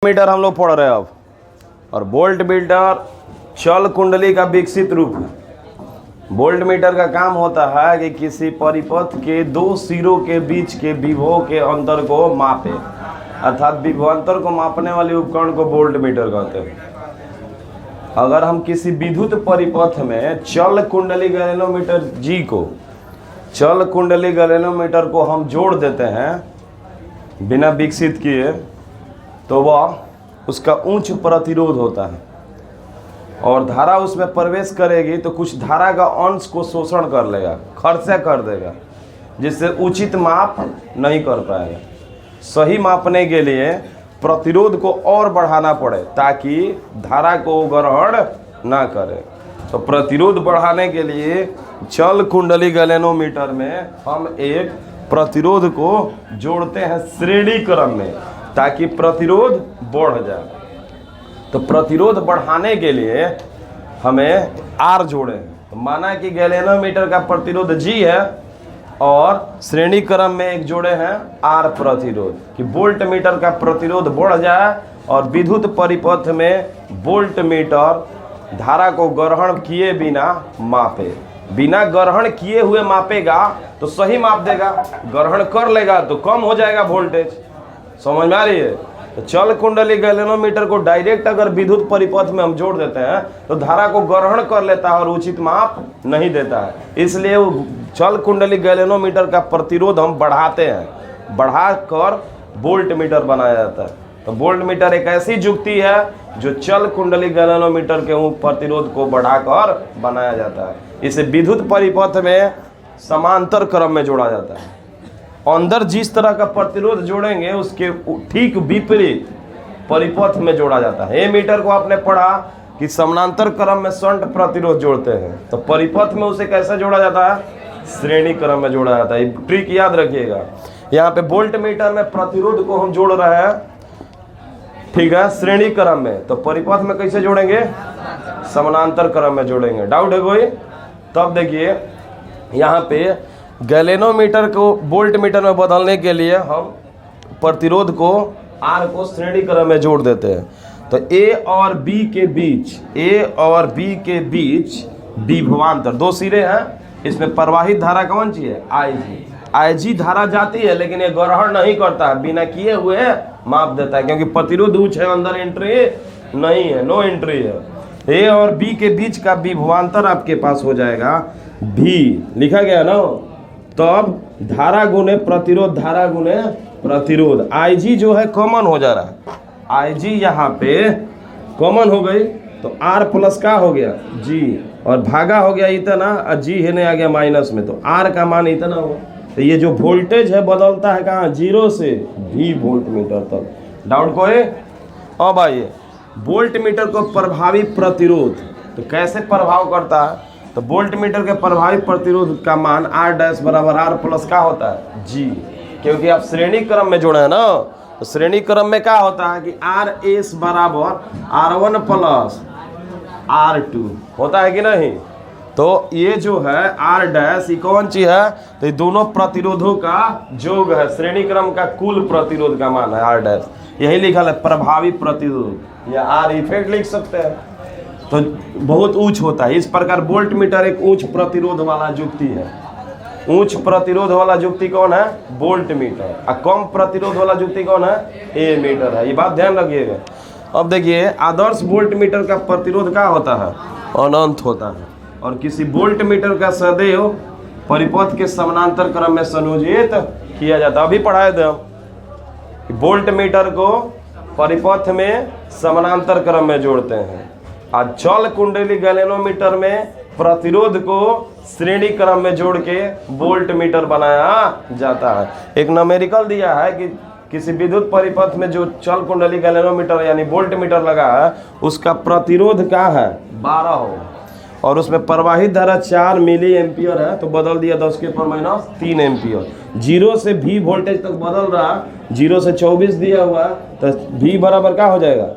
Metre हम लोग पढ़ रहे हैं अब। और वोल्ट मीटर चल कुंडली का विकसित रूप है। वोल्ट मीटर का काम होता है कि किसी परिपथ के दो सिरों के बीच के विभव के अंतर को मापे, अर्थात विभवांतर को मापने वाले उपकरण को वोल्ट मीटर कहते हैं। अगर हम किसी विद्युत परिपथ में चल कुंडली गैलेनोमीटर जी को चल कुंडली गैलेनोमीटर को हम जोड़ देते हैं बिना विकसित किए, तो वह उसका उच्च प्रतिरोध होता है और धारा उसमें प्रवेश करेगी तो कुछ धारा का अंश को शोषण कर लेगा, खर्चा कर देगा, जिससे उचित माप नहीं कर पाएगा। सही मापने के लिए प्रतिरोध को और बढ़ाना पड़े ताकि धारा को ग्रहण ना करे। तो प्रतिरोध बढ़ाने के लिए चल कुंडली गैलेनोमीटर में हम एक प्रतिरोध को जोड़ते हैं श्रेणी क्रम में ताकि प्रतिरोध बढ़ जाए। तो प्रतिरोध बढ़ाने के लिए हमें आर जोड़े। तो माना कि गैलेनोमीटर का प्रतिरोध जी है और श्रेणी क्रम में एक जोड़े हैं आर प्रतिरोध, कि वोल्ट मीटर का प्रतिरोध बढ़ जाए और विद्युत परिपथ में वोल्ट मीटर धारा को ग्रहण किए बिना मापे। बिना ग्रहण किए हुए मापेगा तो सही माप देगा, ग्रहण कर लेगा तो कम हो जाएगा वोल्टेज। समझ में आ रही है? तो चल कुंडली गैलेनोमीटर को डायरेक्ट अगर विद्युत परिपथ में हम जोड़ देते हैं तो धारा को ग्रहण कर लेता है और उचित माप नहीं देता है। इसलिए वो चल कुंडली गैलेनोमीटर का प्रतिरोध हम बढ़ाते हैं, बढ़ाकर वोल्ट मीटर बनाया जाता है। तो वोल्ट मीटर एक ऐसी जुक्ति है जो चल कुंडली गैलेनोमीटर के प्रतिरोध को बढ़ाकर बनाया जाता है। इसे विद्युत परिपथ में समांतर क्रम में जोड़ा जाता है। अंदर जिस तरह का प्रतिरोध जोड़ेंगे उसके ठीक विपरीत परिपथ में जोड़ा जाता है। ए मीटर को आपने पढ़ा कि समानांतर क्रम में शंट प्रतिरोध जोड़ते हैं, तो परिपथ में उसे कैसे जोड़ा जाता है? श्रेणी क्रम में जोड़ा जाता है। ट्रिक याद रखिएगा। यहाँ पे वोल्ट मीटर में प्रतिरोध को हम जोड़ रहे हैं, ठीक है, श्रेणी क्रम में। तो परिपथ में कैसे जोड़ेंगे? समानांतर क्रम में जोड़ेंगे। डाउट है कोई? तब देखिए यहाँ पे गैलेनोमीटर को वोल्ट मीटर में बदलने के लिए हम प्रतिरोध को आर को श्रेणी क्रम में जोड़ देते हैं। तो ए और बी के बीच विभवांतर दो सिरे हैं, इसमें प्रवाहित धारा कौन सी है? आई जी धारा जाती है, लेकिन ये ग्रहण नहीं करता है, बिना किए हुए माप देता है, क्योंकि प्रतिरोध उच्च है, अंदर एंट्री नहीं है, नो एंट्री है। ए और बी के बीच का विभवांतर आपके पास हो जाएगा भी, लिखा गया ना। तब धारा गुने प्रतिरोध, धारा गुने प्रतिरोध, आईजी जो है कॉमन हो जा रहा है। आईजी यहाँ पे कॉमन हो गई तो आर प्लस का हो गया जी, और भागा हो गया इतना, और जी है नहीं आ गया माइनस में, तो आर का मान इतना हो। तो ये जो वोल्टेज है बदलता है कहाँ? 0 से भी वोल्ट मीटर तक। डाउट कोई? अब आइए वोल्ट मीटर को प्रभावी प्रतिरोध तो कैसे प्रभाव करता है? तो वोल्ट मीटर के प्रभावी प्रतिरोध का मान आर डैश बराबर आर प्लस का होता है जी, क्योंकि आप श्रेणी क्रम में जोड़े हैं ना। तो श्रेणी क्रम में क्या होता है कि आर एस बराबर R1 प्लस R2 होता है कि नहीं? तो ये जो है आर डैश, ये कौन चीज है? तो ये दोनों प्रतिरोधों का योग है। श्रेणी क्रम का कुल प्रतिरोध का मान है आर डैश। यही लिखा है प्रभावी प्रतिरोध, या आर इफेक्ट लिख सकते हैं। तो बहुत उच्च होता है। इस प्रकार वोल्ट मीटर एक उच्च प्रतिरोध वाला जुक्ति है। उच्च प्रतिरोध वाला जुक्ति कौन है? Volt meter. और कम प्रतिरोध वाला जुक्ति कौन है? ए मीटर है। ये बात ध्यान रखिएगा। अब देखिए आदर्श वोल्ट मीटर का प्रतिरोध क्या होता है? अनंत होता है, और किसी वोल्ट मीटर का सदैव परिपथ के समानांतर क्रम में संयोजित किया जाता है। अभी पढ़ाए थे हम वोल्ट मीटर को परिपथ में समानांतर क्रम में जोड़ते हैं, और चल कुंडली गैलेनोमीटर में प्रतिरोध को श्रेणी क्रम में जोड़ के वोल्ट मीटर बनाया जाता है। एक न्यूमेरिकल दिया है कि किसी विद्युत परिपथ में जो चल कुंडली गैलेनोमीटर यानी वोल्ट मीटर लगा है उसका प्रतिरोध क्या है? 12 हो, और उसमें प्रवाहित धारा 4 मिली एम्पियर है, तो बदल दिया 10⁻³ एम्पियर। 0 से भी वोल्टेज तक बदल रहा, 0 से 24 दिया हुआ, तो भी बराबर क्या हो जाएगा?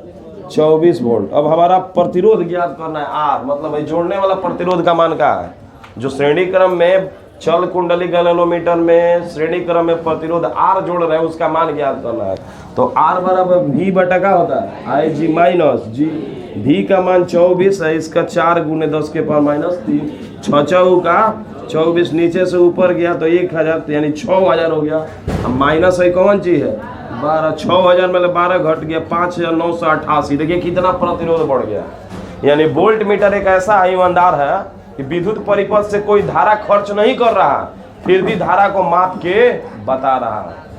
24 वोल्ट। अब हमारा प्रतिरोध ज्ञात करना है आर, मतलब जोड़ने वाला प्रतिरोध का मान क्या है? जो श्रेणी क्रम में चल कुंडली गैलेनोमीटर में श्रेणी क्रम में प्रतिरोध R जोड़ रहे हैं, उसका मान ज्ञात करना है। तो R बराबर V बटा का होता है आई जी माइनस जी। V का मान 24 है, इसका 4 गुने 10 के पावर -3, 6 चौ का 24 नीचे से ऊपर गया तो 1000, यानी 6000 हो गया। अब माइनस है कौन चीज है 12, 6000 मतलब 12 घट गया 5988। देखिए कितना प्रतिरोध बढ़ गया। यानी वोल्ट मीटर एक ऐसा ईमानदार है कि विद्युत परिपथ से कोई धारा खर्च नहीं कर रहा, फिर भी धारा को माप के बता रहा है।